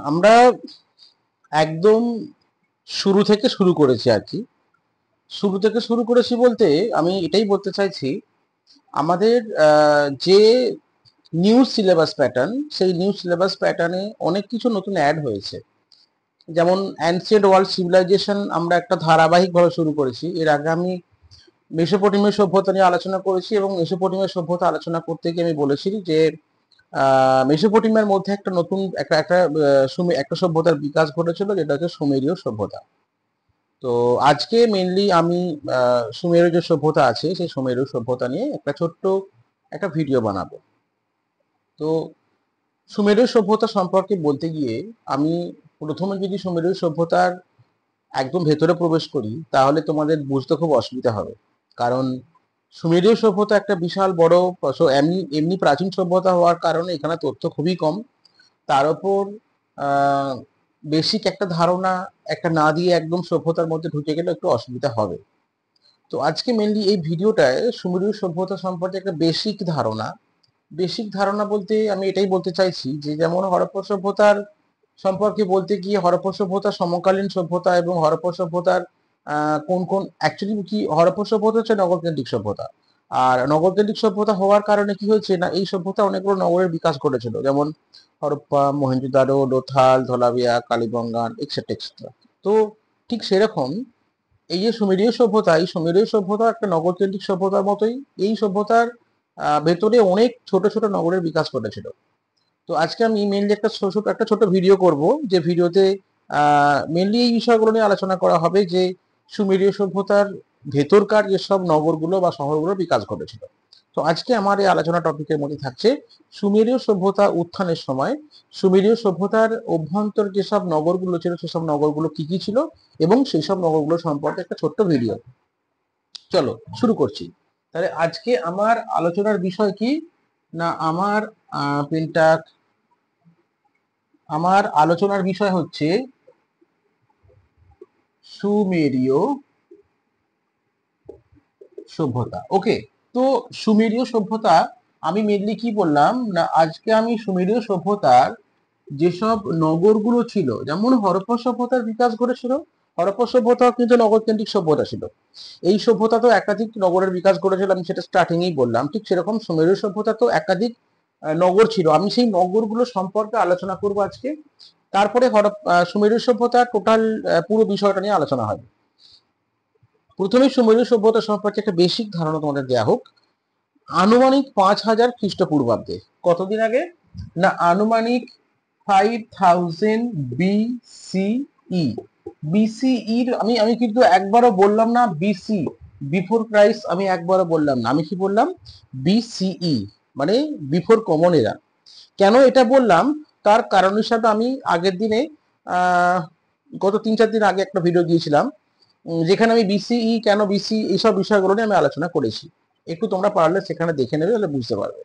আমরা একদম শুরু থেকে শুরু করেছি আর কি। শুরু থেকে শুরু করেছি বলতে আমি এটাই বলতে চাইছি, আমাদের যে নিউ সিলেবাস প্যাটার্ন, সেই নিউ সিলেবাস প্যাটার্নে অনেক কিছু নতুন অ্যাড হয়েছে। যেমন অ্যানসিয়েন্ট ওয়ার্ল্ড সিভিলাইজেশন আমরা একটা ধারাবাহিকভাবে শুরু করেছি। এর আগে আমি মেসোপটেমিয়া সভ্যতা নিয়ে আলোচনা করেছি, এবং মেসোপটেমিয়া সভ্যতা আলোচনা করতে গিয়ে আমি বলেছি যে মেসোপটেমিয়ার মধ্যে একটা নতুন একটা একটা একটা সভ্যতার বিকাশ ঘটেছিল, যেটা হচ্ছে সুমেরীয় সভ্যতা। তো আজকে মেনলি আমি সুমেরীয় যে সভ্যতা আছে সেই সুমেরীয় সভ্যতা নিয়ে একটা ছোট্ট একটা ভিডিও বানাবো। তো সুমেরীয় সভ্যতা সম্পর্কে বলতে গিয়ে আমি প্রথমে যদি সুমেরীয় সভ্যতার একদম ভেতরে প্রবেশ করি, তাহলে তোমাদের বুঝতে খুব অসুবিধা হবে। কারণ সুমেরীয় সভ্যতা একটা বিশাল বড়, এমনি এমনি প্রাচীন সভ্যতা হওয়ার কারণে এখানে তথ্য খুবই কম। তার উপর বেসিক একটা ধারণা একটা না দিয়ে একদম সভ্যতার মধ্যে ঢুকে গেলে একটু অসুবিধা হবে। তো আজকে মেনলি এই ভিডিওটায় সুমেরীয় সভ্যতা সম্পর্কে একটা বেসিক ধারণা বলতে আমি এটাই বলতে চাইছি যে, যেমন হরপ্পা সভ্যতার সম্পর্কে বলতে গিয়ে হরপ্পা সভ্যতা সমকালীন সভ্যতা, এবং হরপ্পা সভ্যতার কোন কোন অ্যাকচুয়ালি কি, হরপ্পা সভ্যতা হচ্ছে নগরকেন্দ্রিক সভ্যতা। আর নগরকেন্দ্রিক সভ্যতা হওয়ার কারণে কি হয়েছে না, এই সভ্যতা অনেকগুলো নগরের বিকাশ ঘটেছিল, যেমন হরপ্পা, মহেঞ্জোদারো, লোথাল, ধোলাভিয়া, কালীবঙ্গান, এক্সেট্রা এক্সেট্রা। তো ঠিক সেরকম এই যে সুমেরীয় সভ্যতা, এই সুমেরীয় সভ্যতা একটা নগরকেন্দ্রিক সভ্যতার মতোই। এই সভ্যতার ভেতরে অনেক ছোট ছোট নগরের বিকাশ ঘটেছিল। তো আজকে আমি মেনলি একটা ছোট ভিডিও করব, যে ভিডিওতে মেনলি এই বিষয়গুলো নিয়ে আলোচনা করা হবে, যে সুমেরীয় সভ্যতার ভেতরকার যেসব নগরগুলো বা শহরগুলোর বিকাশ ঘটেছিল। তো আজকে আমার এই আলোচনা টপিকের মধ্যে থাকছে সুমেরীয় সভ্যতা উত্থানের সময় সুমেরীয় সভ্যতার অভ্যন্তর যেসব নগরগুলো ছিল, সেসব নগরগুলো কি কি ছিল, এবং সেই সব নগরগুলো সম্পর্কে একটা ছোট্ট ভিডিও। চলো শুরু করছি। তাহলে আজকে আমার আলোচনার বিষয় কি না, আমার আলোচনার বিষয় হচ্ছে সুমেরীয় সভ্যতা। ওকে। তো সুমেরীয় সভ্যতা আমি মেনলি কি বললাম না, আজকে আমি সুমেরীয় সভ্যতার যেসব নগরগুলো ছিল, যেমন হরপ্পা সভ্যতার বিকাশ ঘটেছিল। হরপ্পা সভ্যতা কিন্তু নগরকেন্দ্রিক সভ্যতা ছিল। এই সভ্যতা তো একাধিক নগরের বিকাশ ঘটেছিল, আমি সেটা স্টার্টিংয়েই বললাম। ঠিক সেরকম সুমেরীয় সভ্যতা তো একাধিক নগর ছিল। আমি সেই নগরগুলো সম্পর্কে আলোচনা করব আজকে। তারপরে সুমেরীয় সভ্যতার টোটাল পুরো বিষয়টা নিয়ে আলোচনা হবে। প্রথমে সুমেরীয় সভ্যতা সম্পর্কে একটা বেসিক ধারণা তোমাদের দেওয়া হোক। আনুমানিক 5000 খ্রিস্টপূর্বাব্দে, কতদিন আগে না, আনুমানিক 5000 বিসিই। বিসিই আমি আমি কিন্তু একবারও বললাম না বিসি, বিফোর ক্রাইস্ট, আমি একবারও বললাম না। আমি কি বললাম? বিসিই, মানে বিফোর কমন এরা। কেন এটা বললাম তার কারণ হিসাবে আমি আগের দিনে গত 3-4 দিন আগে একটা ভিডিও দিয়েছিলাম, যেখানে আমি বিসিই কেন বিসি এইসব বিষয়গুলো নিয়ে আমি আলোচনা করেছি। একটু তোমরা পারলে সেখানে দেখে নেবে, তাহলে বুঝতে পারবে।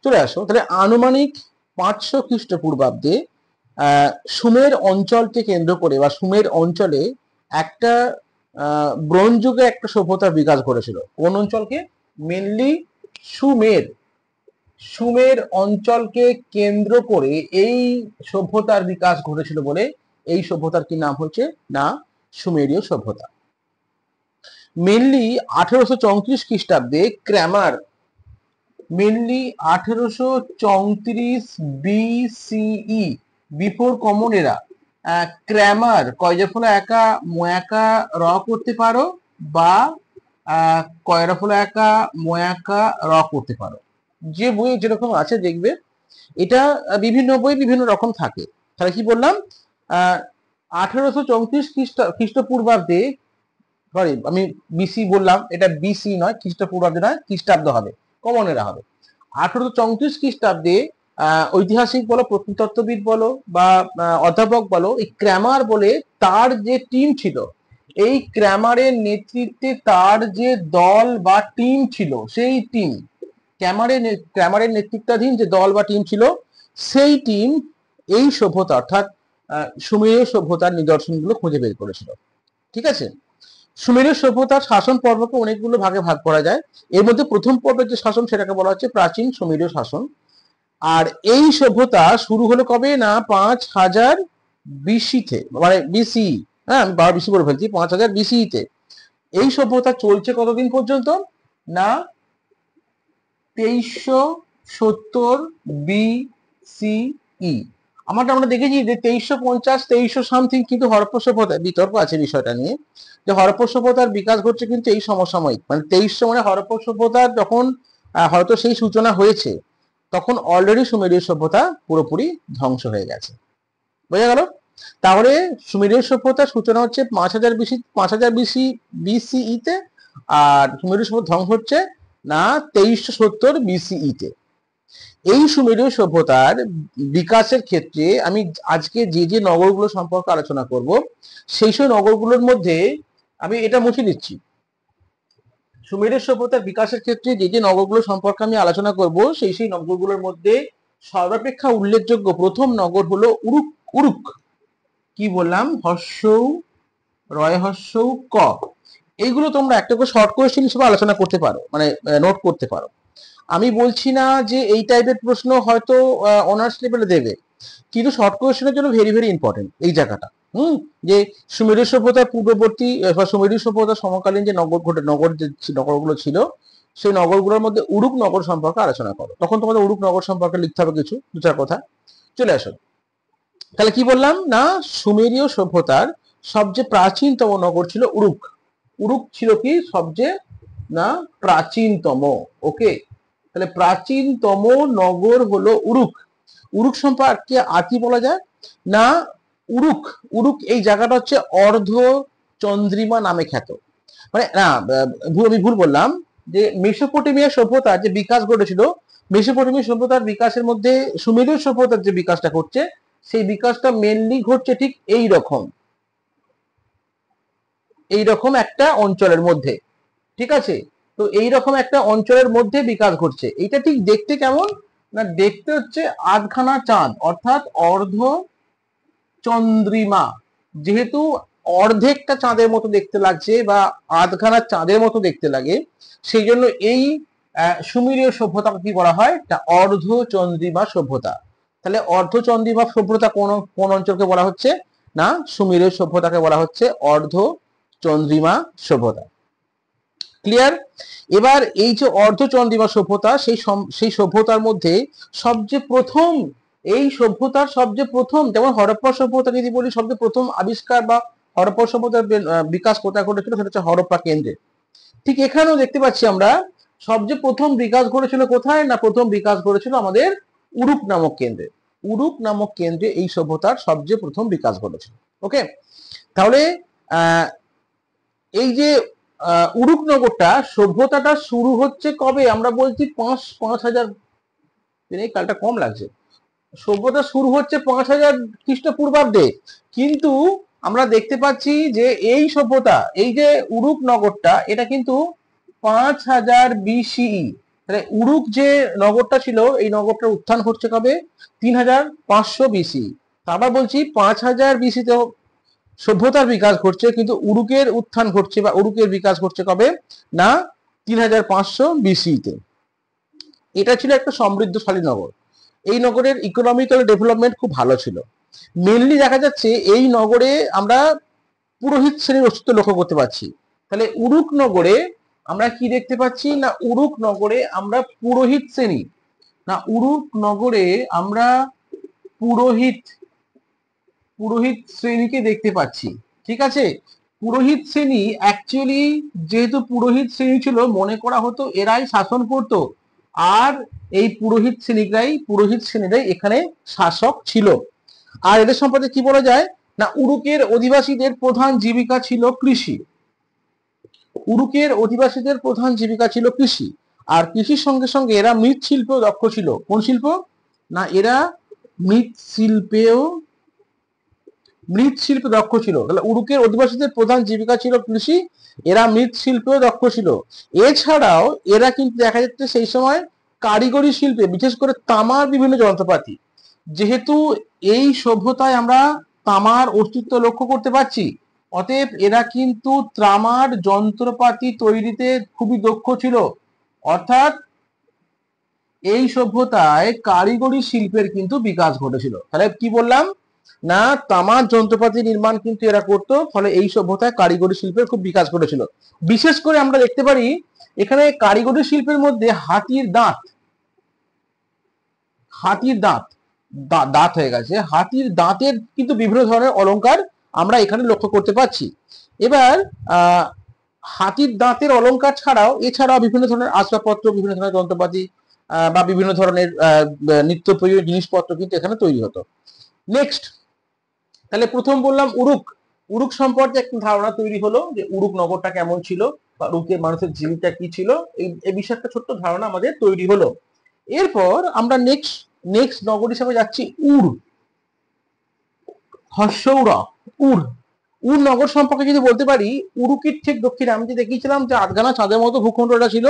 চলে আসো তাহলে আনুমানিক 500 খ্রিস্টপূর্বাব্দে সুমের অঞ্চলকে কেন্দ্র করে বা সুমের অঞ্চলে একটা ব্রোঞ্জ যুগে একটা সভ্যতার বিকাশ ঘটেছিল। কোন অঞ্চলকে? মেনলি সুমের সুমের অঞ্চলকে কেন্দ্র করে এই সভ্যতার বিকাশ ঘটেছিল বলে এই সভ্যতার কি নাম হচ্ছে না, সুমেরীয় সভ্যতা। মেনলি 1834 খ্রিস্টাব্দে Kramer, mainly 1834 BCE, before common এরা। ক্র্যামার কয়জা ফলে একা ময়াকা র করতে পারো, বা কয়রা ফলে একা ময়াকা র করতে পারো। যে বই যেরকম আছে দেখবে, এটা বিভিন্ন বই বিভিন্ন রকম থাকে। তাহলে কি বললাম, 1834 খ্রিস্টপূর্বাব্দে, সরি আমি বিসি বললাম, এটা বিসি নয়, খ্রিস্টপূর্বাব্দে নয়, খ্রিস্টাব্দ হবে, কমনেরা হবে। 1834 খ্রিস্টাব্দে ঐতিহাসিক বলো, প্রত্নতত্ত্ববিদ বলো, বা অধ্যাপক বলো, এই ক্র্যামার বলে তার যে টিম ছিল, এই ক্র্যামারের নেতৃত্বে তার যে দল বা টিম ছিল, সেই টিম ক্র্যামারের নেতৃত্বাধীন যে দল বা টিম ছিল, সেই টিম এই সভ্যতা অর্থাৎ সুমেরীয় সভ্যতার নিদর্শনগুলো খুঁজে বের করেছিল। ঠিক আছে। সুমেরীয় সভ্যতার শাসন পর্বকে অনেকগুলো ভাগে ভাগ করা যায়। এর মধ্যে প্রথম পর্বের যে শাসন, সেটাকে বলা হচ্ছে প্রাচীন সুমেরীয় শাসন। আর এই সভ্যতা শুরু হলো কবে না 5000 বিসিতে, মানে বিসি, হ্যাঁ আমি 12 বিসি বলে ফেলছি, 5000 বিসিতে। এই সভ্যতা চলছে কতদিন পর্যন্ত না 2370 বিসিই। আমরা দেখেছি যে 2350 2300 সামথিং, কিন্তু হরপ্পা সভ্যতায় বিতর্ক আছে বিষয়টা নিয়ে, যে হরপ্পা সভ্যতার বিকাশ ঘটছে কিন্তু এই সমসাময়িক, মানে 2300, মানে হরপ্পা সভ্যতার যখন হয়তো সেই সূচনা হয়েছে, তখন অলরেডি সুমেরীয় সভ্যতা পুরোপুরি ধ্বংস হয়ে গেছে। বোঝা গেল? তাহলে সুমেরীয় সভ্যতার সূচনা হচ্ছে 5000 বিসি বিসিইতে, আর সুমেরীয় সভ্যতা ধ্বংস হচ্ছে না 2370 বিসিইতে। এই সুমেরীয় সভ্যতার বিকাশের ক্ষেত্রে আমি আজকে যে যে নগরগুলো সম্পর্কে আলোচনা করব, সেই সব নগরগুলোর মধ্যে আমি এটা মুছে দিচ্ছি। সুমেরীয় সভ্যতার বিকাশের ক্ষেত্রে যে যে নগরগুলো সম্পর্কে আমি আলোচনা করব, সেই নগরগুলোর মধ্যে সর্বাপেক্ষা উল্লেখযোগ্য প্রথম নগর হলো উরুক। উরুক কি বললাম, হর্ষৌ রয় হর্ষৌ ক। এইগুলো তোমরা একটা করে শর্ট কোয়েশ্চেন হিসেবে আলোচনা করতে পারো, মানে নোট করতে পারো। আমি বলছি না যে এই টাইপের প্রশ্ন হয়তো অনার্স লেভেলে দেবে, কিন্তু শর্ট কোয়েশ্চেনের জন্য ভেরি ভেরি ইম্পর্টেন্ট এই জায়গাটা। যে সুমেরীয় সভ্যতার পূর্ববর্তী বা সুমেরীয় সভ্যতার সমকালীন যে নগরগুলো ছিল, সেই নগরগুলোর মধ্যে উরুক নগর সম্পর্কে আলোচনা করো। তখন তোমাদের উরুক নগর সম্পর্কে লিখতে হবে কিছু দু চার কথা। চলে আসো। তাহলে কি বললাম না সুমেরীয় সভ্যতার সবচেয়ে প্রাচীনতম নগর ছিল উরুক। উরুক ছিল কি সবচেয়ে না প্রাচীনতম। ওকে, তাহলে প্রাচীনতম নগর হলো উরুক। উরুক সম্পর্কে আর কি বলা যায় না, উরুক উরুক এই জায়গাটা হচ্ছে অর্ধ চন্দ্রিমা নামে খ্যাত। মানে না, আমি ভুল বললাম, যে মেসোপটেমিয়া সভ্যতার যে বিকাশ ঘটেছিল, মেসোপটেমিয়া সভ্যতার বিকাশের মধ্যে সুমেরীয় সভ্যতার যে বিকাশটা ঘটছে, সেই বিকাশটা মেনলি ঘটছে ঠিক এইরকম একটা অঞ্চলের মধ্যে। ঠিক আছে, তো এইরকম একটা অঞ্চলের মধ্যে বিকাশ ঘটছে। এটা ঠিক দেখতে কেমন না, দেখতে হচ্ছে আধখানা চাঁদ, অর্থাৎ অর্ধ চন্দ্রিমা। যেহেতু অর্ধেকটা চাঁদের মতো দেখতে লাগছে বা আধখানা চাঁদের মতো দেখতে লাগে, সেই জন্য এই সুমেরীয় সভ্যতাকে কি বলা হয়, অর্ধ চন্দ্রিমা সভ্যতা। তাহলে অর্ধ চন্দ্রিমা সভ্যতা কোন কোন অঞ্চলকে বলা হচ্ছে না, সুমেরীয় সভ্যতাকে বলা হচ্ছে অর্ধ চন্দ্রিমা সভ্যতা। ক্লিয়ার? এবার এই যে অর্ধচন্দ্রিমা সভ্যতা, সেই সভ্যতার মধ্যে সবচেয়ে প্রথম, এই সভ্যতার সবচেয়ে প্রথম, যেমন হরপ্পা সভ্যতা যদি বলি, সবচেয়ে প্রথম আবিষ্কার বা হরপ্পা সভ্যতার বিকাশ কোথায় ঘটেছিল, সেটা হচ্ছে হরপ্পা কেন্দ্রে। ঠিক এখানেও দেখতে পাচ্ছি আমরা সবচেয়ে প্রথম বিকাশ ঘটেছিল কোথায় না, প্রথম বিকাশ ঘটেছিল আমাদের উরুক নামক কেন্দ্রে। উরুক নামক কেন্দ্রে এই সভ্যতার সবচেয়ে প্রথম বিকাশ ঘটেছিল। ওকে, তাহলে এই যে উরুক নগরটা সভ্যতাটা শুরু হচ্ছে কবে, আমরা বলছি 5000, কালটা কম লাগছে, সভ্যতা শুরু হচ্ছে 5000 খ্রিস্টপূর্বাব্দে। কিন্তু আমরা দেখতে পাচ্ছি যে এই সভ্যতা, এই যে উরুক নগরটা, এটা কিন্তু 5000 বিসিই। তাহলে উরুক যে নগরটা ছিল, এই নগরটার উত্থান ঘটছে কবে, 3500 বিসি। আবার বলছি 5000 বিসিতে সভ্যতার বিকাশ ঘটছে, কিন্তু উরুকের উত্থান ঘটছে বা উরুকের বিকাশ ঘটছে কবে না 3500 বিসিতে। এটা ছিল একটা সমৃদ্ধশালী নগর। এই নগরের ইকোনমিক্যাল ডেভেলপমেন্ট খুব ভালো ছিল। মেনলি দেখা যাচ্ছে এই নগরে আমরা পুরোহিত শ্রেণীর অস্তিত্ব লক্ষ্য করতে পারছি। তাহলে উরুক নগরে আমরা কি দেখতে পাচ্ছি না, উরুক নগরে আমরা পুরোহিত শ্রেণী, না উরুক নগরে আমরা পুরোহিত পুরোহিত শ্রেণীকে দেখতে পাচ্ছি। ঠিক আছে, পুরোহিত শ্রেণী অ্যাকচুয়ালি, যেহেতু পুরোহিত শ্রেণী ছিল, মনে করা হতো এরাই শাসন করত, আর এই পুরোহিত শ্রেণীরাই এখানে শাসক ছিল। আর এদের সম্পর্কে কি বলা যায় না, উরুকের অধিবাসীদের প্রধান জীবিকা ছিল কৃষি। উরুকের অধিবাসীদের প্রধান জীবিকা ছিল কৃষি, আর কৃষির সঙ্গে সঙ্গে এরা মৃৎশিল্পেও দক্ষ ছিল। কোন শিল্প না, এরা মৃৎশিল্পেও মৃৎশিল্পে দক্ষ ছিল। তাহলে উরুকের অধিবাসীদের প্রধান জীবিকা ছিল কৃষি, এরা মৃৎশিল্পেও দক্ষ ছিল। এছাড়াও এরা কিন্তু দেখা যাচ্ছে সেই সময় কারিগরি শিল্পে, বিশেষ করে তামার বিভিন্ন যন্ত্রপাতি, যেহেতু এই সভ্যতায় আমরা তামার অস্তিত্ব লক্ষ্য করতে পারছি, অতএব এরা কিন্তু তামার যন্ত্রপাতি তৈরিতে খুবই দক্ষ ছিল। অর্থাৎ এই সভ্যতায় কারিগরি শিল্পের কিন্তু বিকাশ ঘটেছিল। তাহলে কি বললাম না, তামার যন্ত্রপাতি নির্মাণ কিন্তু এরা করতো, ফলে এই সভ্যতায় কারিগরি শিল্পের খুব বিকাশ ঘটেছিল। বিশেষ করে আমরা দেখতে পারি এখানে কারিগরি শিল্পের মধ্যে হাতির দাঁত, হাতির দাঁত দাঁত হয়ে গেছে, হাতির দাঁতের কিন্তু বিভিন্ন ধরনের অলংকার আমরা এখানে লক্ষ্য করতে পারছি। এবার হাতির দাঁতের অলংকার ছাড়াও এছাড়াও বিভিন্ন ধরনের আসবাবপত্র, বিভিন্ন ধরনের যন্ত্রপাতি বা বিভিন্ন ধরনের নিত্য প্রয়োজনীয় জিনিসপত্র কিন্তু এখানে তৈরি হতো। নেক্সট, তাহলে প্রথম বললাম উরুক, উরুক সম্পর্কে একটা ধারণা তৈরি হলো যে উরুক নগরটা কেমন ছিল বা উরুকের মানুষের জীবিকা কি ছিল, এই বিষয়ে একটা ছোট্ট ধারণা আমাদের তৈরি হলো। এরপর আমরা নেক্সট নগর হিসাবে যাচ্ছি উর, হর্ষৌরা, উর। উর নগর সম্পর্কে যদি বলতে পারি, উরুকির ঠিক দক্ষিণে আমি যে দেখিয়েছিলাম যে আধখানা চাঁদের মতো ভূখণ্ডটা ছিল,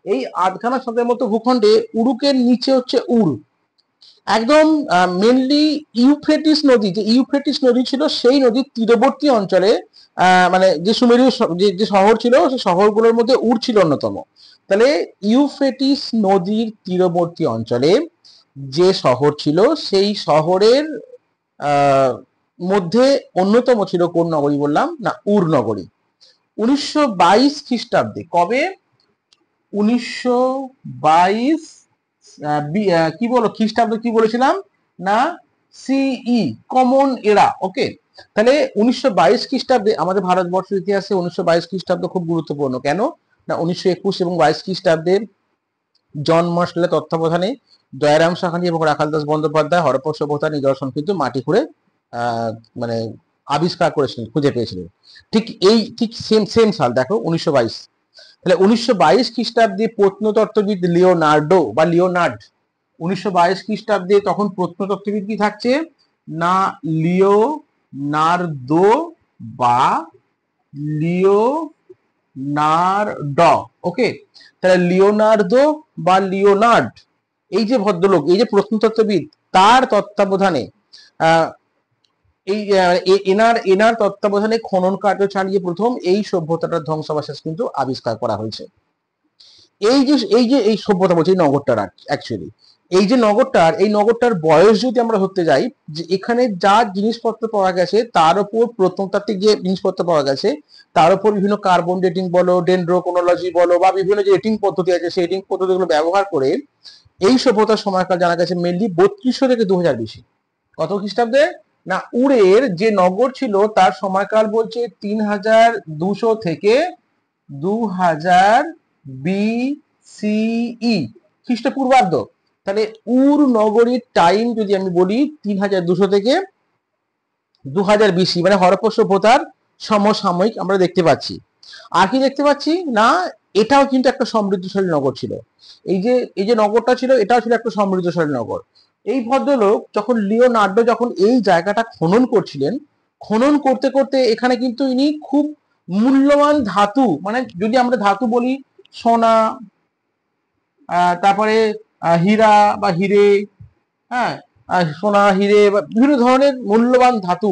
এই আধখানা চাঁদের মতো ভূখণ্ডে উরুকের নিচে হচ্ছে উর। একদম মেনলি ইউফ্রেটিস নদী, যে ইউফ্রেটিস নদী ছিল সেই নদীর তীরবর্তী অঞ্চলে মানে যে সুমেরীয় যে শহর ছিল সেই শহরগুলোর মধ্যে উর ছিল অন্যতম। তাহলে ইউফ্রেটিস নদীর তীরবর্তী অঞ্চলে যে শহর ছিল সেই শহরের মধ্যে অন্যতম ছিল কোন নগরী বললাম না, উর নগরী। 1922 খ্রিস্টাব্দে, কবে? 1922 কি বলো খ্রিস্টাব্দ, কি বলেছিলাম না, সিই, কমন এরা। ওকে, তাহলে 1922 খ্রিস্টাব্দে আমাদের ভারতবর্ষের ইতিহাসে 1922 খ্রিস্টাব্দ খুব গুরুত্বপূর্ণ। কেন না, 1921 এবং 22 খ্রিস্টাব্দে জন মার্শালের তত্ত্বাবধানে দয়ারাম সাহানি এবং রাখাল দাস বন্দ্যোপাধ্যায় হরপ্পা সভ্যতার নিদর্শন কিন্তু মাটি খুঁড়ে মানে আবিষ্কার করেছিলেন, খুঁজে পেয়েছিলেন। ঠিক সেম সেম সাল দেখো 1922। তাহলে 1922 খ্রিস্টাব্দে প্রত্নতত্ত্ববিদ লিওনার্ডো বা লিওনার্ড, 1922 খ্রিস্টাব্দে তখন প্রত্নতত্ত্ববিদ কি থাকছে না, লিওনার্দো বা লিওনার্ড। ওকে, তাহলে লিওনার্দো বা লিওনার্ড, এই যে ভদ্রলোক, এই যে প্রত্নতত্ত্ববিদ, তার তত্ত্বাবধানে এই এনার তত্ত্বাবধানে খনন কার্য চালিয়ে প্রথম এই সভ্যতাটার ধ্বংসাবশেষ কিন্তু আবিষ্কার করা হয়েছে। এই সভ্যতা বলছে এই নগরটার অ্যাকচুয়ালি, এই যে নগরটার, এই নগরটার বয়স যদি আমরা ধরতে যাই, যে এখানে যা জিনিসপত্র পাওয়া গেছে তার উপর প্রত্নতাত্ত্বিক যে জিনিসপত্র পাওয়া গেছে তার উপর বিভিন্ন কার্বন ডেটিং বলো, ডেন্ড্রোক্রোনোলজি বলো বা বিভিন্ন যে রেটিং পদ্ধতি আছে সেই রেটিং পদ্ধতিগুলো ব্যবহার করে এই সভ্যতার সময়কাল জানা গেছে মেনলি 3200 থেকে 2000 বেশি। কত খ্রিস্টাব্দে না, উড়ের যে নগর ছিল তার সময়কাল বলছে 3200 থেকে 2000 বিসিই, খ্রিস্টপূর্বাব্দ। তাহলে উর নগরীর টাইম যদি আমি বলি 3200 থেকে 2000 বিসি, মানে হরপ্পা সভ্যতার সমসাময়িক আমরা দেখতে পাচ্ছি। আর কি দেখতে পাচ্ছি না, এটাও কিন্তু একটা সমৃদ্ধশালী নগর ছিল। এই যে নগরটা ছিল, এটাও ছিল একটা সমৃদ্ধশালী নগর। এই ভদ্রলোক যখন লিওনার্ডো যখন এই জায়গাটা খনন করছিলেন, খনন করতে করতে এখানে কিন্তু ইনি খুব মূল্যবান ধাতু, মানে যদি আমরা ধাতু বলি সোনা, তারপরে হীরা বা হিরে, হ্যাঁ, সোনা হিরে বা বিভিন্ন ধরনের মূল্যবান ধাতু,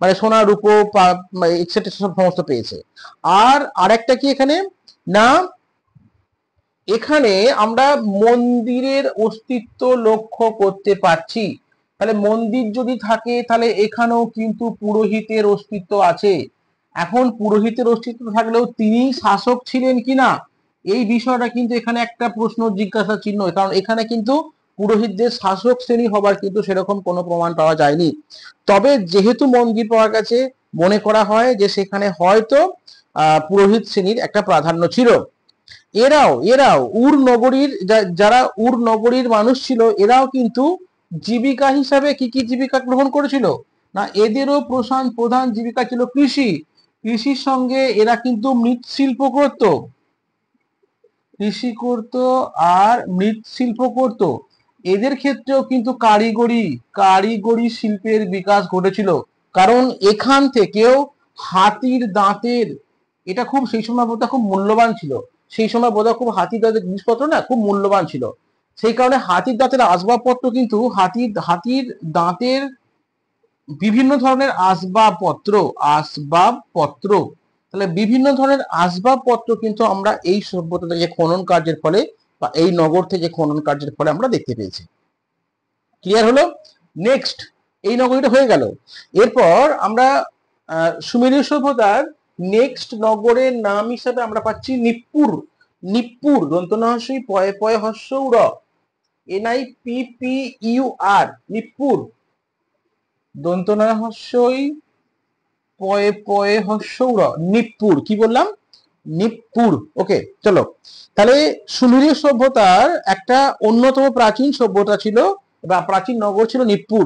মানে সোনা রূপো এক্সেট্রা সব সমস্ত পেয়েছে। আর আরেকটা কি এখানে না, এখানে আমরা মন্দিরের অস্তিত্ব লক্ষ্য করতে পারছি। তাহলে মন্দির যদি থাকে তাহলে এখানেও কিন্তু পুরোহিতের অস্তিত্ব আছে। এখন পুরোহিতের অস্তিত্ব থাকলেও তিনি শাসক ছিলেন কিনা এই বিষয়টা কিন্তু এখানে একটা প্রশ্ন জিজ্ঞাসা চিহ্ন, কারণ এখানে কিন্তু পুরোহিতদের শাসক শ্রেণী হবার কিন্তু সেরকম কোনো প্রমাণ পাওয়া যায়নি। তবে যেহেতু মন্দির পাওয়া গেছে, মনে করা হয় যে সেখানে হয়তো পুরোহিত শ্রেণীর একটা প্রাধান্য ছিল। এরাও উর নগরীর যারা উর নগরীর মানুষ ছিল, এরাও কিন্তু জীবিকা হিসাবে কি কি জীবিকা গ্রহণ করেছিল না, এদেরও প্রধান জীবিকা ছিল কৃষি। কৃষির সঙ্গে এরা কিন্তু মৃৎশিল্প করত, কৃষি করত আর মৃৎশিল্প করত। এদের ক্ষেত্রেও কিন্তু কারিগরি শিল্পের বিকাশ ঘটেছিল, কারণ এখান থেকেও হাতির দাঁতের, এটা খুব সেই সময় বোধহয় খুব মূল্যবান ছিল, সেই সময় বোধহয় খুব হাতির দাঁতের জিনিসপত্র না খুব মূল্যবান ছিল। সেই কারণে হাতির দাঁতের আসবাবপত্র কিন্তু হাতির দাঁতের বিভিন্ন ধরনের আসবাবপত্র, তাহলে বিভিন্ন ধরনের আসবাবপত্র কিন্তু আমরা এই সভ্যতা থেকে খনন কার্যের ফলে বা এই নগর থেকে খনন কার্যের ফলে আমরা দেখতে পেয়েছি। ক্লিয়ার হলো? নেক্সট, এই নগরীটা হয়ে গেল। এরপর আমরা সুমেরীয় সভ্যতার নেক্সট নগরের নাম হিসাবে আমরা পাচ্ছি নিপ্পুর। নিপ্পুর, দন্তনাহস্যই পয়ে পয়ে হস্য র, NIPPUR, নিপ্পুর, দন্তনাহস্যই পয়ে পয়ে হস্য র, নিপ্পুর। কি বললাম? নিপ্পুর। ওকে, চলো তাহলে সুমেরীয় সভ্যতার একটা অন্যতম প্রাচীন সভ্যতা ছিল বা প্রাচীন নগর ছিল নিপ্পুর।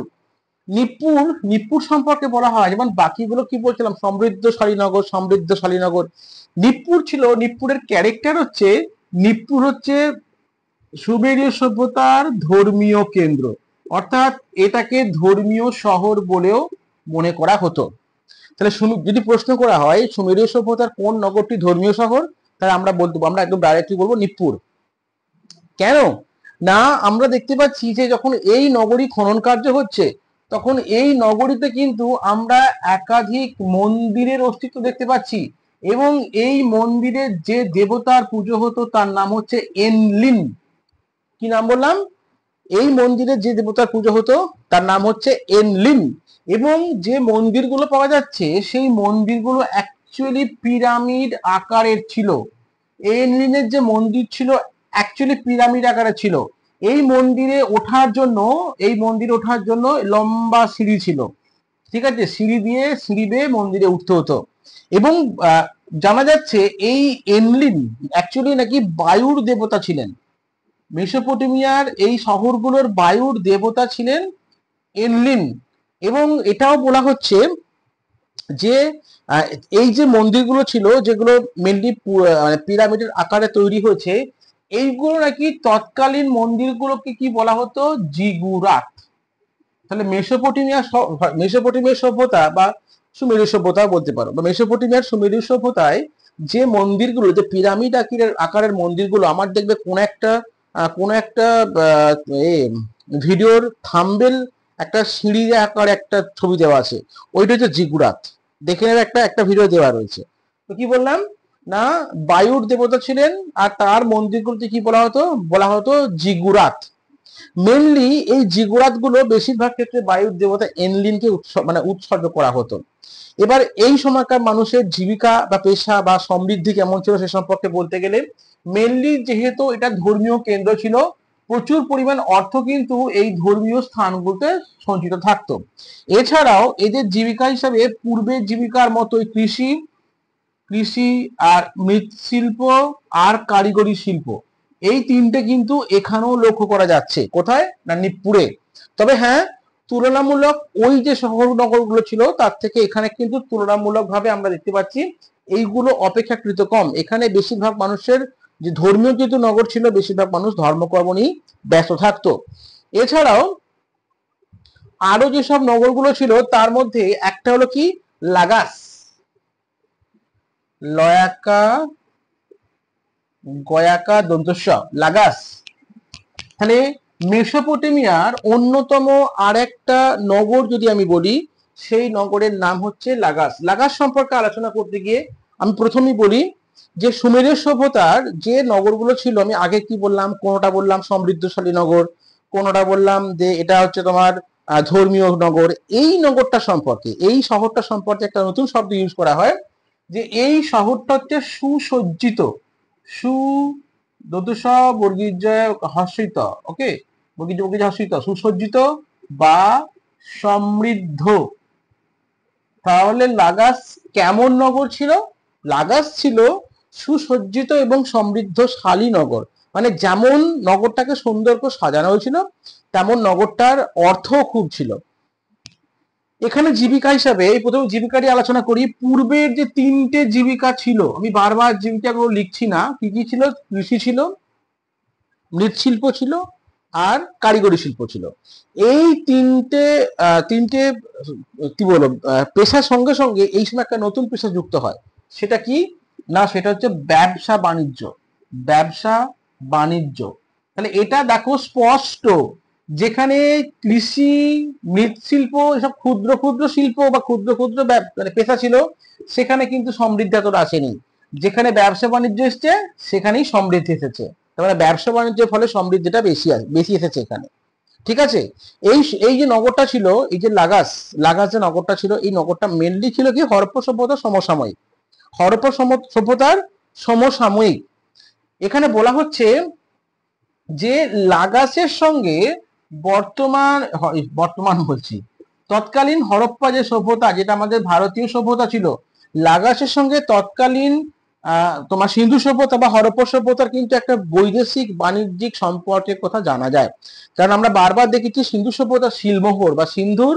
নিপ্পুর, নিপ্পুর সম্পর্কে বলা হয়, যেমন বাকিগুলো কি বলছিলাম, সমৃদ্ধশালী নগর, সমৃদ্ধশালী নগর। নিপ্পুর ছিল, নিপ্পুরের ক্যারেক্টার হচ্ছে, নিপ্পুর হচ্ছে সুমেরীয় সভ্যতার ধর্মীয় কেন্দ্র, অর্থাৎ এটাকে ধর্মীয় শহর বলেও মনে করা হতো। তাহলে যদি প্রশ্ন করা হয় সুমেরীয় সভ্যতার কোন নগরটি ধর্মীয় শহর, তাহলে আমরা বলতে, আমরা একদম ডাইরেক্টলি বলবো নিপ্পুর। কেন না, আমরা দেখতে পাচ্ছি যে যখন এই নগরী খনন কার্য হচ্ছে, তখন এই নগরীতে কিন্তু আমরা একাধিক মন্দিরের অস্তিত্ব দেখতে পাচ্ছি, এবং এই মন্দিরে যে দেবতার পুজো হতো তার নাম হচ্ছে এনলিন। কি নাম বললাম? এই মন্দিরে যে দেবতার পুজো হতো তার নাম হচ্ছে এনলিন। এবং যে মন্দিরগুলো পাওয়া যাচ্ছে সেই মন্দিরগুলো অ্যাকচুয়ালি পিরামিড আকারের ছিল। এনলিনের যে মন্দির ছিল অ্যাকচুয়ালি পিরামিড আকারে ছিল। এই মন্দিরে ওঠার জন্য লম্বা সিঁড়ি ছিল, ঠিক আছে, সিঁড়ি বেয়ে মন্দিরে উঠতে হতো। এবং জানা যাচ্ছে এই এনলিন অ্যাকচুয়ালি নাকি বায়ুর দেবতা ছিলেন। মেসোপটেমিয়ার এই শহরগুলোর বায়ুর দেবতা ছিলেন এনলিন। এবং এটাও বলা হচ্ছে যে এই যে মন্দিরগুলো ছিল, যেগুলো মেনলি পিরামিডের আকারে তৈরি হয়েছে, এইগুলো নাকি তৎকালীন মন্দিরগুলোকে কি বলা হতো, জিগুরাত। তাহলে মেসোপটেমিয়ার সভ্যতা বা সুমেরীয় সভ্যতা বলতে পারো, বা মেসোপটেমিয়ার সুমেরীয় সভ্যতায় যে মন্দিরগুলো, যে পিরামিড আকারের মন্দিরগুলো, আমার দেখবে কোন একটা ভিডিওর থাম্বেল একটা সিঁড়ি আকার একটা ছবি দেওয়া আছে, ওইটা হচ্ছে জিগুরাত। দেখে নেবে, একটা ভিডিও দেওয়া রয়েছে। তো কি বললাম না, বায়ুর দেবতা ছিলেন, আর তার মন্দিরগুলোতে কি বলা হতো জিগুরাত। মেনলি এই জিগুরাত গুলো বেশিরভাগ ক্ষেত্রে বায়ুর দেবতা এনলিনকে উৎসর্গ করা হতো। এবার এই সময়কার মানুষের জীবিকা বা পেশা বা সমৃদ্ধি কেমন ছিল সে সম্পর্কে বলতে গেলে, মেনলি যেহেতু এটা ধর্মীয় কেন্দ্র ছিল, প্রচুর পরিমাণ অর্থ কিন্তু এই ধর্মীয় স্থানগুলোতে সঞ্চিত থাকতো। এছাড়াও এদের জীবিকা হিসাবে পূর্বের জীবিকার মতোই কৃষি কৃষি আর মৃৎশিল্প আর কারিগরি শিল্প, এই তিনটে কিন্তু এখানেও লক্ষ্য করা যাচ্ছে। কোথায় না, নিপ্পুরে। তবে হ্যাঁ, তুলনামূলক ওই যে শহর নগরগুলো ছিল তার থেকে এখানে কিন্তু তুলনামূলক ভাবে আমরা দেখতে পাচ্ছি এইগুলো অপেক্ষাকৃত কম। এখানে বেশিরভাগ মানুষের, যে ধর্মীয় যেহেতু নগর ছিল, বেশিরভাগ মানুষ ধর্মকর্ম নিয়ে ব্যস্ত থাকতো। এছাড়াও আরো যেসব নগরগুলো ছিল তার মধ্যে একটা হলো কি, লাগাস, লয়াকা গয়াকা দন্তস্ব, লাগাস। তাহলে মেসোপটেমিয়ার অন্যতম আর একটা নগর যদি আমি বলি, সেই নগরের নাম হচ্ছে লাগাস। লাগাস সম্পর্কে আলোচনা করতে গিয়ে আমি প্রথমেই বলি যে সুমেরীয় সভ্যতার যে নগরগুলো ছিল, আমি আগে কি বললাম, কোনটা বললাম সমৃদ্ধশালী নগর, কোনটা বললাম যে এটা হচ্ছে তোমার ধর্মীয় নগর। এই নগরটা সম্পর্কে, এই শহরটা সম্পর্কে একটা নতুন শব্দ ইউজ করা হয়, যে এই শহরটা হচ্ছে সুসজ্জিত, সু বর্গীজ হর্ষিত, ওকে, বর্গীজ হর্ষিত, সুসজ্জিত বা সমৃদ্ধ। তাহলে লাগাস কেমন নগর ছিল? লাগাস ছিল সুসজ্জিত এবং সমৃদ্ধশালী নগর। মানে যেমন নগরটাকে সুন্দর করে সাজানো হয়েছিল, তেমন নগরটার অর্থ খুব ছিল। এখানে জীবিকা হিসাবে এই প্রথম জীবিকাটি আলোচনা করি। পূর্বের যে তিনটে জীবিকা ছিল, আমি বারবার জীবিকাগুলো লিখছি না, কি কি ছিল, কৃষি ছিল, মৃৎশিল্প ছিল, আর কারিগরি শিল্প ছিল। এই তিনটে কি বলবো পেশার সঙ্গে সঙ্গে এই সময় একটা নতুন পেশা যুক্ত হয়। সেটা কি না, সেটা হচ্ছে ব্যবসা বাণিজ্য। ব্যবসা বাণিজ্য, তাহলে এটা দেখো স্পষ্ট, যেখানে কৃষি, মৃৎশিল্প, এসব ক্ষুদ্র ক্ষুদ্র শিল্প বা ক্ষুদ্র ক্ষুদ্র পেশা ছিল, সেখানে কিন্তু সমৃদ্ধি এতটা আসেনি। যেখানে ব্যবসা বাণিজ্য এসছে সেখানেই সমৃদ্ধি এসেছে। তার মানে ব্যবসা বাণিজ্যের ফলে সমৃদ্ধিটা বেশি এসেছে এখানে। ঠিক আছে। এই এই যে নগরটা ছিল, এই যে লাগাস যে নগরটা ছিল, এই নগরটা মেনলি ছিল কি হরপ্পা সভ্যতার সমসাময়িক। হরপ্পা সভ্যতার সমসাময়িক। এখানে বলা হচ্ছে যে লাগাসের সঙ্গে বর্তমান বলছি, তৎকালীন হরপ্পা যে সভ্যতা, যেটা আমাদের ভারতীয় সভ্যতা ছিল, লাগাসের সঙ্গে তৎকালীন তোমার সিন্ধু সভ্যতা বা হরপ্পা সভ্যতার কিন্তু একটা বৈদেশিক বাণিজ্যিক সম্পর্কের কথা জানা যায়। কারণ আমরা বারবার দেখেছি সিন্ধু সভ্যতা শিলমোহর বা সিন্ধুর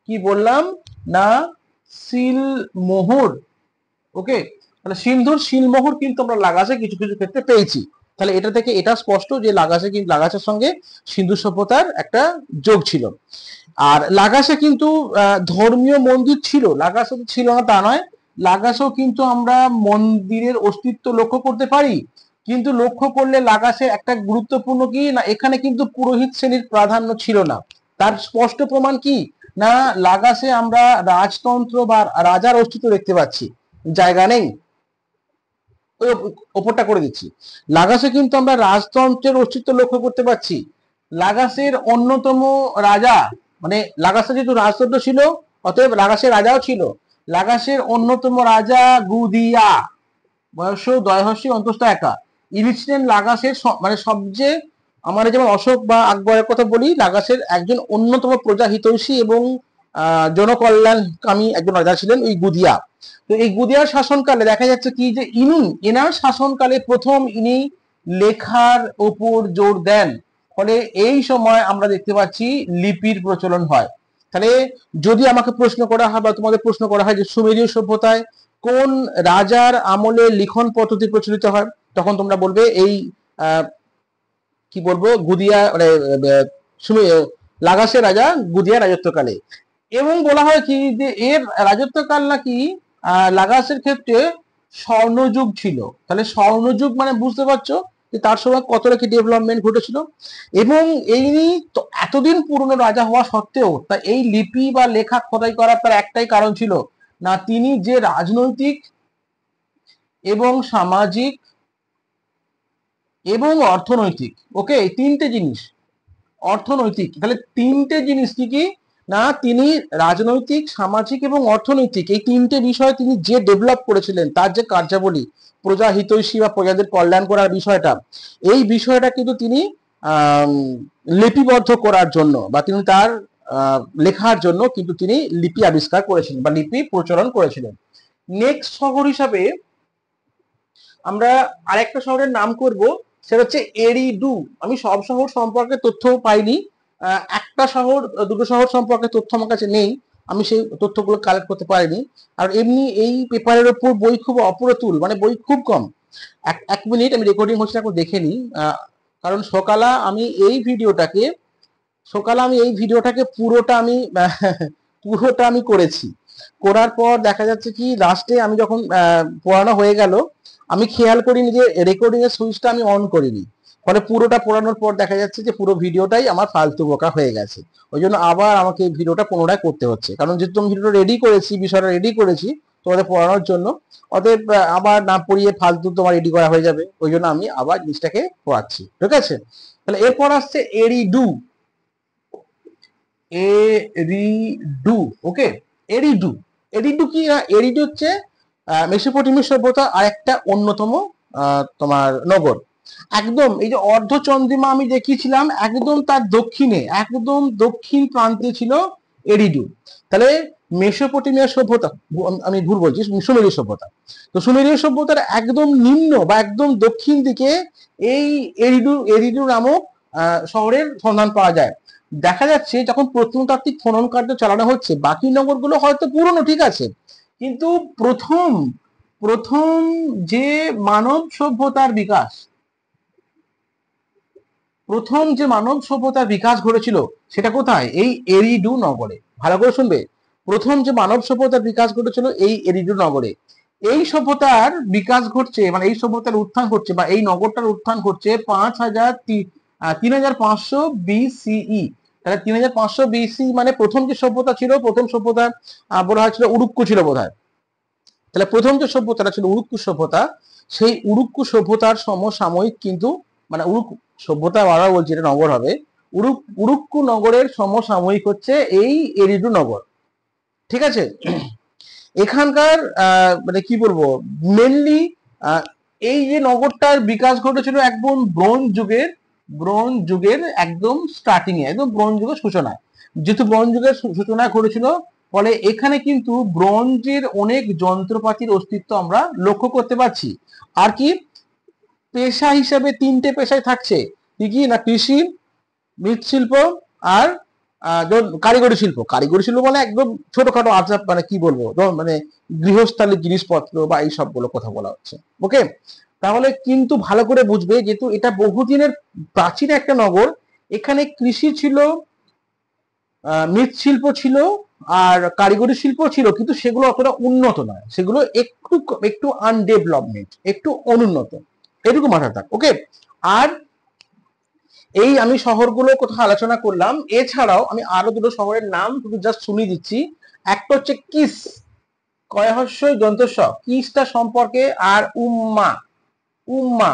কি বললাম না, শিলমোহর। ওকে, তাহলে সিন্ধুর শিলমোহর কিন্তু আমরা লাগাসে কিছু কিছু ক্ষেত্রে পেয়েছি। তাহলে এটা থেকে এটা স্পষ্ট যে লাগাসের সঙ্গে সিন্ধু সভ্যতার একটা যোগ ছিল। আর লাগাসে কিন্তু ধর্মীয় মন্দির ছিল, লাগাসে ছিল না তা নয়, লাগাসেও কিন্তু আমরা মন্দিরের অস্তিত্ব লক্ষ্য করতে পারি। কিন্তু লক্ষ্য করলে লাগাসে একটা গুরুত্বপূর্ণ কি না, এখানে কিন্তু পুরোহিত শ্রেণীর প্রাধান্য ছিল না। তার স্পষ্ট প্রমাণ কি না, লাগাসে আমরা রাজতন্ত্র বা রাজার অস্তিত্ব দেখতে পাচ্ছি। জায়গা নেই, ওই ওপরটা করে দিচ্ছি। লাগাসে কিন্তু আমরা রাজতন্ত্রের অস্তিত্ব লক্ষ্য করতে পারছি। লাগাসের অন্যতম রাজা, মানে লাগাসে যেহেতু রাজতন্ত্র ছিল, অতএব লাগাসের রাজাও ছিল। লাগাসের অন্যতম রাজা গুদিয়া, বয়স দয়হস্যি অন্তস্থ একা। ইনি ছিলেন লাগাসের মানে সবচেয়ে, আমরা যেমন অশোক বা আকবরের কথা বলি, লাগাসের একজন অন্যতম প্রজাহিতৈষী এবং জনকল্যাণকামী একজন রাজা ছিলেন ওই গুদিয়া। তো এই গুদিয়ার শাসনকালে দেখা যাচ্ছে কি যে এনার শাসনকালে প্রথম ইনি লেখার উপর জোর দেন। ফলে এই সময় আমরা দেখতে পাচ্ছি লিপির প্রচলন হয়। তাহলে যদি আমাকে প্রশ্ন করা হয় বা তোমাদের প্রশ্ন করা হয় যে সুমেরীয় সভ্যতায় কোন রাজার আমলে লিখন পদ্ধতি প্রচলিত হয়, তখন তোমরা বলবে এই কি বলবো, গুদিয়া মানে লাগাসের রাজা গুদিয়া রাজত্বকালে। এবং বলা হয় কি যে এর রাজত্বকাল নাকি লাগাসের ক্ষেত্রে স্বর্ণযুগ ছিল। তাহলে স্বর্ণযুগ মানে বুঝতে পারছো যে তার সময় কতটা কি ডেভেলপমেন্ট ঘটেছিল। এবং এই এতদিন পুরনো রাজা হওয়া সত্ত্বেও তা এই লিপি বা লেখা খোদাই করার তার একটাই কারণ ছিল না, তিনি যে রাজনৈতিক এবং সামাজিক এবং অর্থনৈতিক, ওকে, তিনটে জিনিস, অর্থনৈতিক, তাহলে তিনটে জিনিস কি কি না, তিনি রাজনৈতিক, সামাজিক এবং অর্থনৈতিক এই তিনটে বিষয় তিনি যে ডেভেলপ করেছিলেন, তার যে কার্যাবলী, প্রজা হিতৈষী বা প্রজাদের কল্যাণ করার বিষয়টা, এই বিষয়টা কিন্তু তিনি লিপিবদ্ধ করার জন্য বা তিনি তার লেখার জন্য কিন্তু তিনি লিপি আবিষ্কার করেছিলেন বা লিপি প্রচলন করেছিলেন। নেক্সট শহর হিসাবে আমরা আরেকটা শহরের নাম করব, সেটা হচ্ছে এরিডু। আমি সব শহর সম্পর্কে তথ্য পাইনি, একটা শহর দুটো শহর সম্পর্কে তথ্য আমার কাছে নেই, আমি সেই তথ্যগুলো কালেক্ট করতে পারিনি। আর এমনি এই পেপারের ওপর বই খুব অপ্রতুল, মানে বই খুব কম। এক মিনিট, আমি রেকর্ডিং হচ্ছে এখন দেখে নিই। কারণ সকালে আমি এই ভিডিওটাকে পুরোটা আমি করেছি। করার পর দেখা যাচ্ছে কি লাস্টে আমি যখন পড়ানো হয়ে গেল, আমি খেয়াল করিনি যে রেকর্ডিং এর সুইচটা আমি অন করিনি। ফলে পুরোটা পড়ানোর পর দেখা যাচ্ছে যে পুরো ভিডিওটাই আমার ফালতু বোকা হয়ে গেছে। ওই জন্য আবার আমাকে এই ভিডিওটা পুনরায় করতে হচ্ছে, কারণ যেহেতু আমি ভিডিওটা রেডি করেছি, বিষয়টা রেডি করেছি তোমাদের পড়ানোর জন্য, অতএব আবার না পড়িয়ে ফালতু তোমার রেডি করা হয়ে যাবে। ওই জন্য আমি আবার জিনিসটাকে পড়াচ্ছি, ঠিক আছে। তাহলে এরপর আসছে এরিডু। এরিডু, ওকে, এরিডু। এরিডু কি না, এরিডু হচ্ছে মেসোপটেমিয়া সভ্যতা আর একটা অন্যতম তোমার নগর। একদম এই যে অর্ধচন্দ্রিমা আমি দেখিয়েছিলাম, একদম তার দক্ষিণে, একদম দক্ষিণ প্রান্তে ছিল এরিডু। তাহলে মেসোপটেমিয়া সভ্যতা, আমি ভুল বলছি, সুমেরীয় সভ্যতা। তো সুমেরীয় সভ্যতার একদম নিম্ন বা একদম দক্ষিণ দিকে এই এরিডু নামক শহরের সন্ধান পাওয়া যায়। দেখা যাচ্ছে যখন প্রত্নতাত্ত্বিক খনন কার্য চালানো হচ্ছে, বাকি নগরগুলো হয়তো পুরনো, ঠিক আছে, কিন্তু প্রথম যে মানব সভ্যতার বিকাশ, ঘটেছিল সেটা কোথায়, এই এরিডু নগরে। ভালো করে শুনবে, প্রথম যে মানব সভ্যতার বিকাশ ঘটেছিল এই এরিডু নগরে। এই সভ্যতার বিকাশ ঘটছে, মানে এই সভ্যতার উত্থান ঘটছে বা এই নগরটার উত্থান ঘটছে 3500 বিসিই। তাহলে 3500 বিসি মানে প্রথম যে সভ্যতা ছিল, প্রথম সভ্যতা বলা হয়েছিল উরুক্কু ছিল বোধহয়। তাহলে প্রথম যে সভ্যতাটা ছিল উরুক্কু সভ্যতা, সেই উরুক্কু সভ্যতার সমসাময়িক কিন্তু মানে উরুক সভ্যতা, বারবার বলছি এটা নগর হবে, উরুক্কু নগরের সমসাময়িক হচ্ছে এই এরিডু নগর। ঠিক আছে, এখানকার মানে কি বলবো, মেনলি এই যে নগরটার বিকাশ ঘটেছিল একদম ব্রোঞ্জ যুগের একদম স্টার্টিং এ, একদম ব্রোঞ্জ যুগের সূচনায়। যেহেতু ব্রোঞ্জ যুগের সূচনা করেছিল, ফলে এখানে কিন্তু ব্রোঞ্জের অনেক যন্ত্রপাতির অস্তিত্ব আমরা লক্ষ্য করতে পারছি। আর কি পেশা হিসাবে তিনটে পেশায় থাকছে, কি কি না, কৃষি, মৃৎশিল্প আর কারিগরি শিল্প। কারিগরি শিল্প মানে একদম ছোটখাটো আচার, মানে কি বলবো, মানে গৃহস্থালির জিনিসপত্র বা এই সবগুলো কথা বলা হচ্ছে। ওকে, তাহলে কিন্তু ভালো করে বুঝবে, যেহেতু এটা বহুদিনের প্রাচীন একটা নগর, এখানে কৃষি ছিল, মৃৎশিল্প ছিল, আর কারিগরি শিল্প ছিল, কিন্তু সেগুলো অতটা উন্নত নয়, সেগুলো একটু একটু আনডেভেলপমেন্ট, একটু অনুন্নত, এটুকু মাথায় থাক। ওকে, আর এই আমি শহরগুলো কোথাও আলোচনা করলাম, এছাড়াও আমি আরো দুটো শহরের নাম শুধু জাস্ট শুনিয়ে দিচ্ছি। একটা হচ্ছে কিস, কয়হস্যই দন্তস্ব, কিসটা সম্পর্কে, আর উম্মা, উম্মা,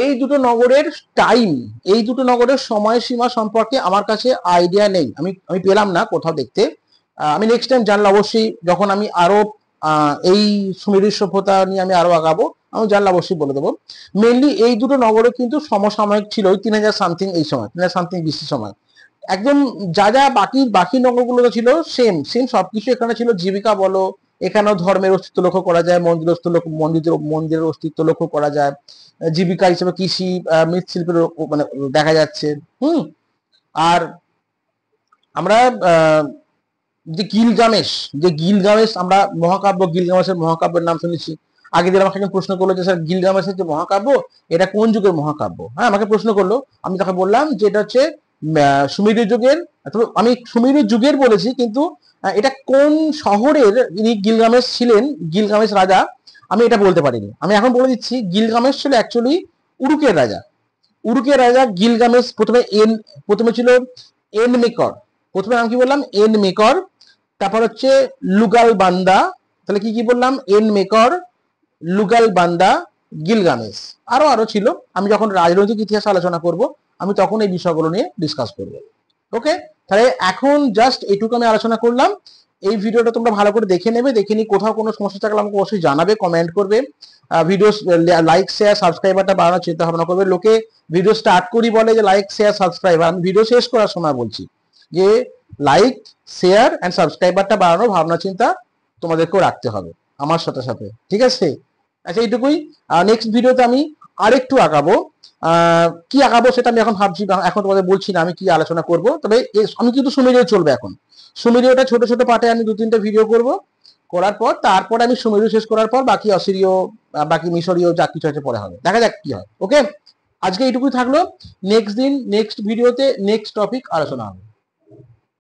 এই দুটো নগরের টাইম, এই দুটো নগরের সময়সীমা সম্পর্কে আমার কাছে আইডিয়া নেই, আমি আমি পেলাম না কোথাও দেখতে। আমি নেক্সট টাইম জানলে অবশ্যই, যখন আমি আরো এই সুমেরু সভ্যতা নিয়ে আমি আরো আগাবো, আমি জানলে অবশ্যই বলে দেবো। মেনলি এই দুটো নগরে কিন্তু সমসাময়িক ছিল, ওই 3000 সামথিং, এই সময় 3000 সামথিং বিসি সময় একদম। যা যা বাকি বাকি নগরগুলো ছিল সেম সেম সবকিছু এখানে ছিল। জীবিকা বলো, এখানেও ধর্মের অস্তিত্ব লক্ষ্য করা যায়, মন্দিরের অস্তিত্ব লক্ষ্য করা যায়, জীবিকা হিসেবে কৃষি, মৃৎশিল্পের মানে দেখা যাচ্ছে। হুম, আর আমরা যে গিলগামেশ আমরা মহাকাব্য, গিলগামেশের মহাকাব্যের নাম শুনেছি। আগে দিন আমাকে প্রশ্ন করলো যে স্যার গিলগামেশের যে মহাকাব্য, এটা কোন যুগের মহাকাব্য? হ্যাঁ, আমাকে প্রশ্ন করলো, আমি তাকে বললাম যে এটা হচ্ছে সুমেরু যুগের। আমি সুমেরু যুগের বলেছি, কিন্তু এটা কোন শহরের ইনি গিলগামেশ ছিলেন, গিলগামেশ রাজা, আমি এটা বলতে পারিনি। আমি এখন বলে দিচ্ছি, গিলগামেশ ছিল অ্যাকচুয়ালি উরুকের রাজা। উরুকের রাজা গিলগামেশ প্রথমে ছিল এন মেকর। প্রথমে আমি কি বললাম, এন মেকর, তারপর হচ্ছে লুগাল বান্দা। তাহলে কি কি বললাম, এন মেকর, লুগাল বান্দা, গিলগামেশ, আরো আরো ছিল। আমি যখন রাজনৈতিক ইতিহাস আলোচনা করব, আমি তখন এই বিষয়গুলো নিয়ে ডিসকাস করব। ওকে, তাহলে এখন জাস্ট এইটুকু আমি আলোচনা করলাম। এই ভিডিওটা তোমরা ভালো করে দেখে নেবে, দেখে নিয়ে কোথাও কোনো সমস্যা থাকলে আমাকে অবশ্যই জানাবে, কমেন্ট করবে। ভিডিও লাইক শেয়ার সাবস্ক্রাইবারটা বাড়ানোর চিন্তা ভাবনা করবে। লোকে ভিডিও স্টার্ট করি বলে যে লাইক শেয়ার সাবস্ক্রাইব, আমি ভিডিও শেষ করার সময় বলছি যে লাইক শেয়ার অ্যান্ড সাবস্ক্রাইবারটা বাড়ানোর ভাবনা চিন্তা তোমাদেরকেও রাখতে হবে আমার সাথে সাথে। ঠিক আছে, আচ্ছা এইটুকুই। নেক্সট ভিডিওতে আমি আরেকটু আগাবো, কি আগাবো সেটা আমি এখন ভাবছি, এখন তোমাদের বলছি না আমি কি আলোচনা করব। তবে আমি কিন্তু সুমেরীয় চলবে এখন, সুমেরীয়টা ছোট ছোট পার্টে আমি 2-3টে ভিডিও করব, করার পর তারপরে আমি সুমেরু শেষ করার পর বাকি অসিরীয়, বাকি মিশরীয় যা কিছু আছে পরে হবে, দেখা যাক কি হয়। ওকে, আজকে এইটুকুই থাকলো। নেক্সট দিন নেক্সট ভিডিওতে নেক্সট টপিক আলোচনা হবে।